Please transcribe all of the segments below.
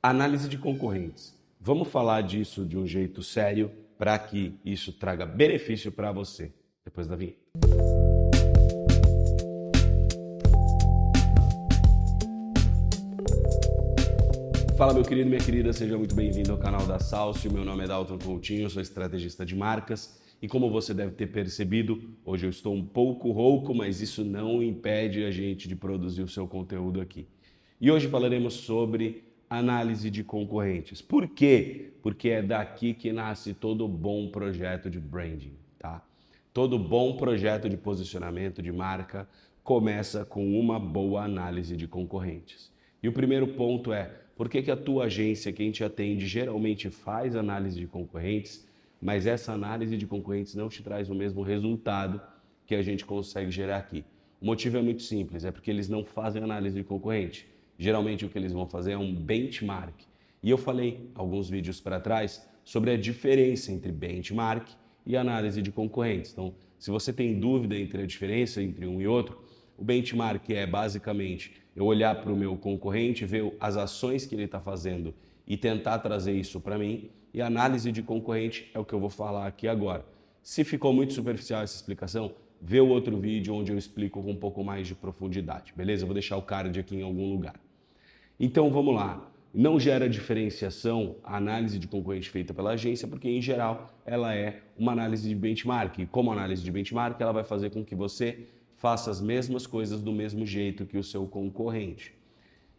Análise de concorrentes. Vamos falar disso de um jeito sério para que isso traga benefício para você. Depois da vinheta. Fala, meu querido, minha querida, seja muito bem-vindo ao canal da Salcio. Meu nome é Dalton Coutinho, sou estrategista de marcas e como você deve ter percebido, hoje eu estou um pouco rouco, mas isso não impede a gente de produzir o seu conteúdo aqui. E hoje falaremos sobre análise de concorrentes. Por quê? Porque é daqui que nasce todo bom projeto de branding, tá? Todo bom projeto de posicionamento de marca começa com uma boa análise de concorrentes. E o primeiro ponto é, por que a tua agência, quem te atende, geralmente faz análise de concorrentes, mas essa análise de concorrentes não te traz o mesmo resultado que a gente consegue gerar aqui? O motivo é muito simples, é porque eles não fazem análise de concorrente. Geralmente o que eles vão fazer é um benchmark. E eu falei alguns vídeos para trás sobre a diferença entre benchmark e análise de concorrentes. Então, se você tem dúvida entre a diferença entre um e outro, o benchmark é basicamente eu olhar para o meu concorrente, ver as ações que ele está fazendo e tentar trazer isso para mim. E a análise de concorrente é o que eu vou falar aqui agora. Se ficou muito superficial essa explicação, vê o outro vídeo onde eu explico com um pouco mais de profundidade, beleza? Eu vou deixar o card aqui em algum lugar. Então vamos lá. Não gera diferenciação a análise de concorrente feita pela agência, porque em geral ela é uma análise de benchmark. E como análise de benchmark, ela vai fazer com que você faça as mesmas coisas do mesmo jeito que o seu concorrente.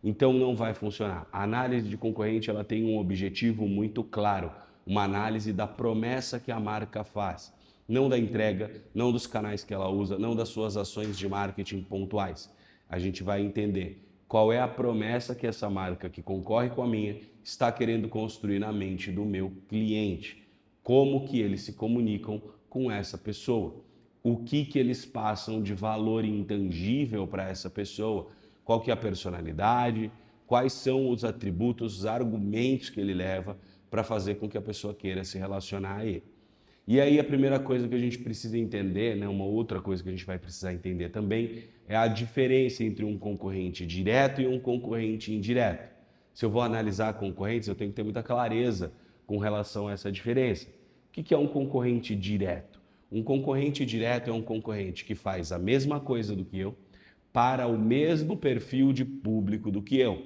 Então não vai funcionar. A análise de concorrente ela tem um objetivo muito claro, uma análise da promessa que a marca faz, não da entrega, não dos canais que ela usa, não das suas ações de marketing pontuais. A gente vai entender qual é a promessa que essa marca que concorre com a minha está querendo construir na mente do meu cliente, como que eles se comunicam com essa pessoa. O que eles passam de valor intangível para essa pessoa, qual que é a personalidade, quais são os atributos, os argumentos que ele leva para fazer com que a pessoa queira se relacionar a ele. E aí a primeira coisa que a gente precisa entender, né, uma outra coisa que a gente vai precisar entender também, é a diferença entre um concorrente direto e um concorrente indireto. Se eu vou analisar concorrentes, eu tenho que ter muita clareza com relação a essa diferença. O que é um concorrente direto? Um concorrente direto é um concorrente que faz a mesma coisa do que eu para o mesmo perfil de público do que eu.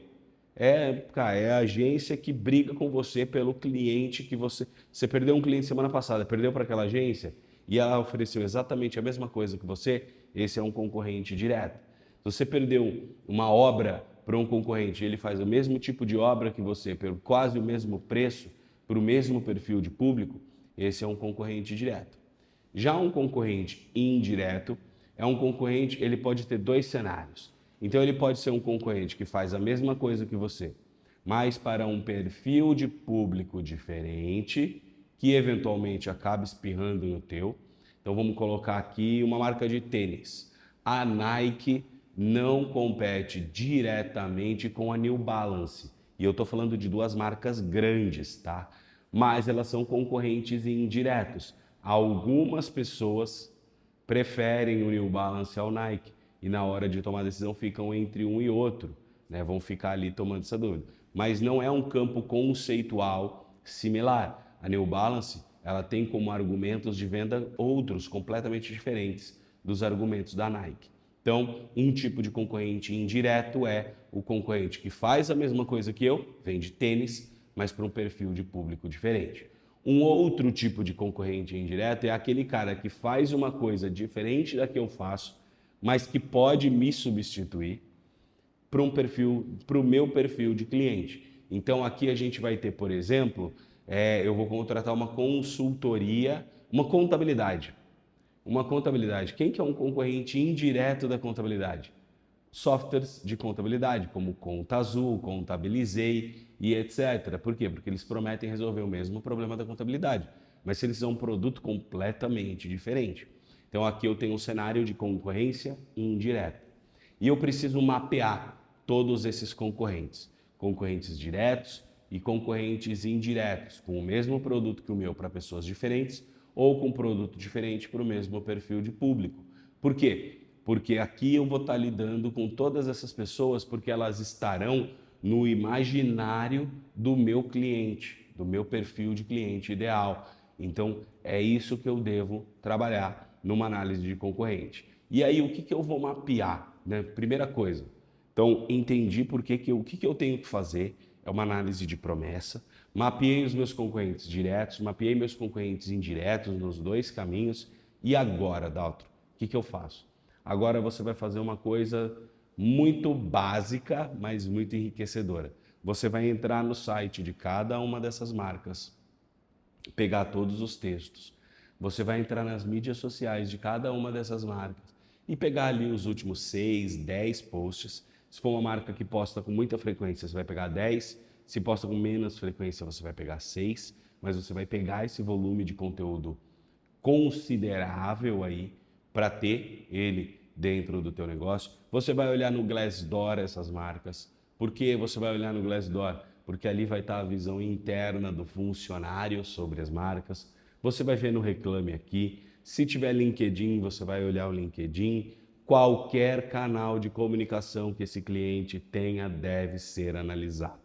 É a agência que briga com você pelo cliente que você perdeu um cliente semana passada, perdeu para aquela agência e ela ofereceu exatamente a mesma coisa que você, esse é um concorrente direto. Se você perdeu uma obra para um concorrente e ele faz o mesmo tipo de obra que você, por quase o mesmo preço, para o mesmo perfil de público, esse é um concorrente direto. Já um concorrente indireto é um concorrente, ele pode ter dois cenários. Então ele pode ser um concorrente que faz a mesma coisa que você, mas para um perfil de público diferente, que eventualmente acaba espirrando no teu. Então vamos colocar aqui uma marca de tênis. A Nike não compete diretamente com a New Balance. E eu estou falando de duas marcas grandes, tá? Mas elas são concorrentes indiretos. Algumas pessoas preferem o New Balance ao Nike e na hora de tomar a decisão ficam entre um e outro, né? Vão ficar ali tomando essa dúvida. Mas não é um campo conceitual similar. A New Balance ela tem como argumentos de venda outros completamente diferentes dos argumentos da Nike. Então, um tipo de concorrente indireto é o concorrente que faz a mesma coisa que eu, vende tênis, mas para um perfil de público diferente. Um outro tipo de concorrente indireto é aquele cara que faz uma coisa diferente da que eu faço, mas que pode me substituir para o meu perfil de cliente. Então aqui a gente vai ter, por exemplo, eu vou contratar uma consultoria, uma contabilidade. Uma contabilidade. Quem que é um concorrente indireto da contabilidade? Softwares de contabilidade, como Conta Azul, Contabilizei e etc. Por quê? Porque eles prometem resolver o mesmo problema da contabilidade, mas se eles são um produto completamente diferente. Então aqui eu tenho um cenário de concorrência indireta. E eu preciso mapear todos esses concorrentes. Concorrentes diretos e concorrentes indiretos, com o mesmo produto que o meu para pessoas diferentes ou com um produto diferente para o mesmo perfil de público. Por quê? Porque aqui eu vou estar lidando com todas essas pessoas porque elas estarão no imaginário do meu cliente, do meu perfil de cliente ideal. Então, é isso que eu devo trabalhar numa análise de concorrente. E aí, o que eu vou mapear, né? Primeira coisa, então, entendi o que eu tenho que fazer, é uma análise de promessa, mapeei os meus concorrentes diretos, mapeei meus concorrentes indiretos nos dois caminhos, e agora, Daltro, o que eu faço? Agora você vai fazer uma coisa muito básica, mas muito enriquecedora. Você vai entrar no site de cada uma dessas marcas, pegar todos os textos. Você vai entrar nas mídias sociais de cada uma dessas marcas e pegar ali os últimos 6, 10 posts. Se for uma marca que posta com muita frequência, você vai pegar 10. Se posta com menos frequência, você vai pegar 6. Mas você vai pegar esse volume de conteúdo considerável aí para ter ele dentro do teu negócio. Você vai olhar no Glassdoor essas marcas. Por que você vai olhar no Glassdoor? Porque ali vai estar a visão interna do funcionário sobre as marcas. Você vai ver no Reclame Aqui. Se tiver LinkedIn, você vai olhar o LinkedIn. Qualquer canal de comunicação que esse cliente tenha deve ser analisado.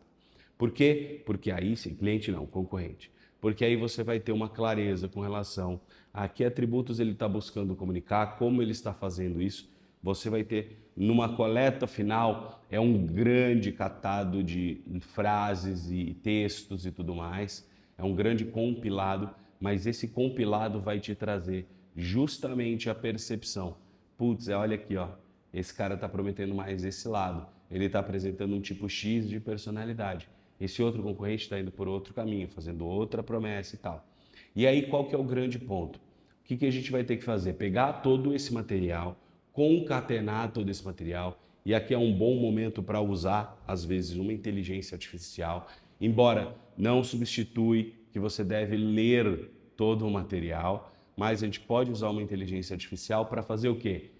Por quê? Porque aí, sim, cliente não, concorrente. Porque aí você vai ter uma clareza com relação a que atributos ele está buscando comunicar, como ele está fazendo isso. Você vai ter, numa coleta final, é um grande catado de frases e textos e tudo mais. É um grande compilado, mas esse compilado vai te trazer justamente a percepção. Putz, olha aqui, ó, esse cara está prometendo mais esse lado. Ele está apresentando um tipo X de personalidade. Esse outro concorrente está indo por outro caminho, fazendo outra promessa e tal. E aí, qual que é o grande ponto? O que a gente vai ter que fazer? Pegar todo esse material, concatenar todo esse material, e aqui é um bom momento para usar, às vezes, uma inteligência artificial, embora não substitui que você deve ler todo o material, mas a gente pode usar uma inteligência artificial para fazer o quê?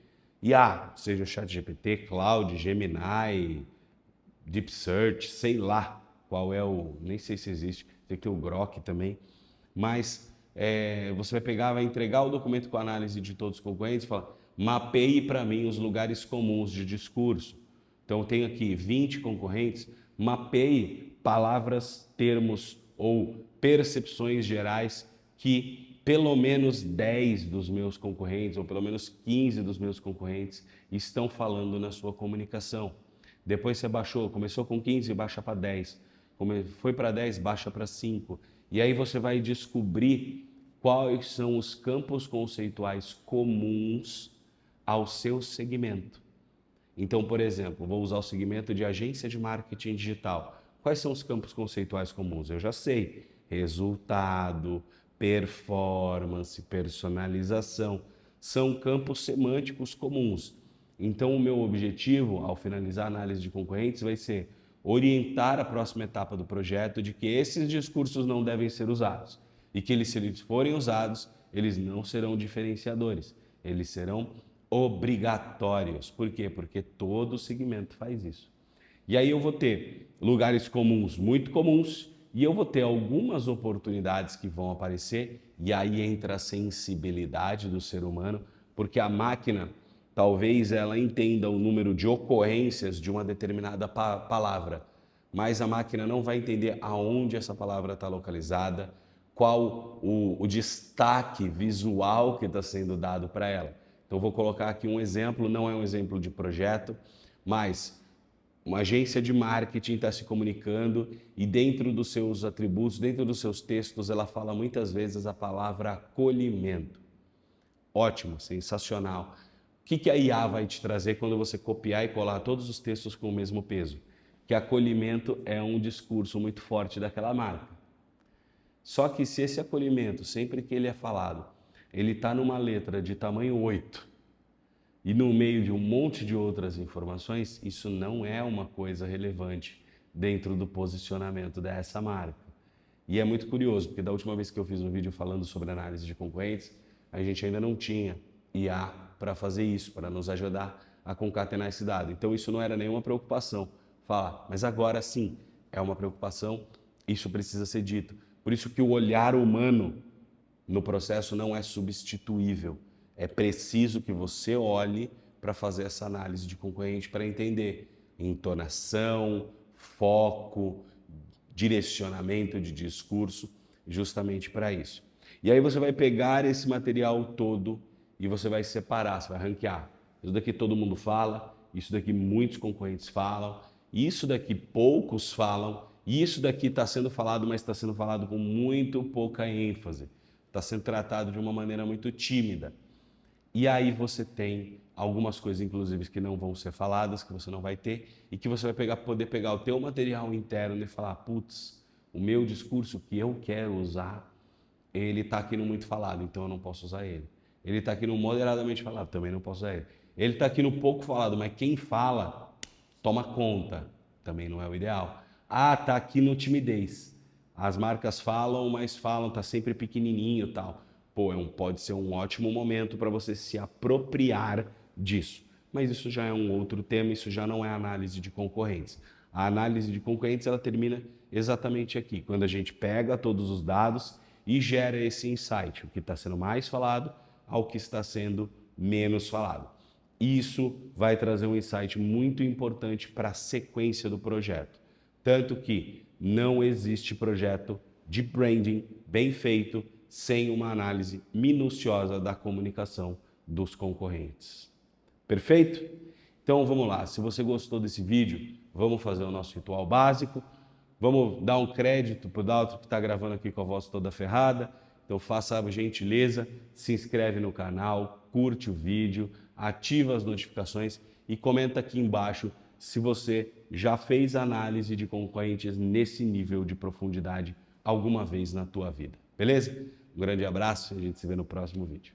IA, seja o ChatGPT, Claude, Gemini, Deep Search, sei lá qual é o... nem sei se existe, tem que ter o Grok também, mas você vai pegar, vai entregar o documento com a análise de todos os concorrentes e falar, mapeie para mim os lugares comuns de discurso. Então eu tenho aqui 20 concorrentes, mapeie palavras, termos ou percepções gerais que pelo menos 10 dos meus concorrentes ou pelo menos 15 dos meus concorrentes estão falando na sua comunicação. Depois você baixou, começou com 15, baixa para 10. Foi para 10, baixa para 5. E aí você vai descobrir quais são os campos conceituais comuns ao seu segmento. Então, por exemplo, vou usar o segmento de agência de marketing digital. Quais são os campos conceituais comuns? Eu já sei. Resultado, performance, personalização. São campos semânticos comuns. Então, o meu objetivo, ao finalizar a análise de concorrentes, vai ser orientar a próxima etapa do projeto de que esses discursos não devem ser usados e que se eles forem usados, eles não serão diferenciadores, eles serão obrigatórios. Por quê? Porque todo segmento faz isso. E aí eu vou ter lugares comuns, muito comuns, e eu vou ter algumas oportunidades que vão aparecer, e aí entra a sensibilidade do ser humano, porque a máquina, talvez ela entenda o número de ocorrências de uma determinada palavra, mas a máquina não vai entender aonde essa palavra está localizada, qual o destaque visual que está sendo dado para ela. Então vou colocar aqui um exemplo, não é um exemplo de projeto, mas uma agência de marketing está se comunicando e dentro dos seus atributos, dentro dos seus textos, ela fala muitas vezes a palavra acolhimento. Ótimo, sensacional. O que a IA vai te trazer quando você copiar e colar todos os textos com o mesmo peso? Que acolhimento é um discurso muito forte daquela marca. Só que se esse acolhimento, sempre que ele é falado, ele está numa letra de tamanho 8 e no meio de um monte de outras informações, isso não é uma coisa relevante dentro do posicionamento dessa marca. E é muito curioso, porque da última vez que eu fiz um vídeo falando sobre análise de concorrentes, a gente ainda não tinha IA para fazer isso, para nos ajudar a concatenar esse dado. Então isso não era nenhuma preocupação. Falar, mas agora sim, é uma preocupação, isso precisa ser dito. Por isso que o olhar humano no processo não é substituível. É preciso que você olhe para fazer essa análise de concorrente para entender entonação, foco, direcionamento de discurso, justamente para isso. E aí você vai pegar esse material todo e você vai separar, você vai ranquear. Isso daqui todo mundo fala, isso daqui muitos concorrentes falam, isso daqui poucos falam, e isso daqui está sendo falado, mas está sendo falado com muito pouca ênfase. Está sendo tratado de uma maneira muito tímida. E aí você tem algumas coisas, inclusive, que não vão ser faladas, que você não vai ter, e que você vai poder pegar o teu material interno e falar, putz, o meu discurso que eu quero usar, ele está aqui no muito falado, então eu não posso usar ele. Ele está aqui no moderadamente falado, também não posso usar ele. Ele está aqui no pouco falado, mas quem fala, toma conta, também não é o ideal. Ah, está aqui no timidez. As marcas falam, mas falam, está sempre pequenininho e tal. Pô, pode ser um ótimo momento para você se apropriar disso. Mas isso já é um outro tema, isso já não é análise de concorrentes. A análise de concorrentes, ela termina exatamente aqui, quando a gente pega todos os dados e gera esse insight, o que está sendo mais falado ao que está sendo menos falado. Isso vai trazer um insight muito importante para a sequência do projeto. Tanto que não existe projeto de branding bem feito sem uma análise minuciosa da comunicação dos concorrentes. Perfeito? Então vamos lá, se você gostou desse vídeo, vamos fazer o nosso ritual básico, vamos dar um crédito para o Dalton que está gravando aqui com a voz toda ferrada, então faça a gentileza, se inscreve no canal, curte o vídeo, ativa as notificações e comenta aqui embaixo se você já fez análise de concorrentes nesse nível de profundidade alguma vez na tua vida. Beleza? Um grande abraço e a gente se vê no próximo vídeo.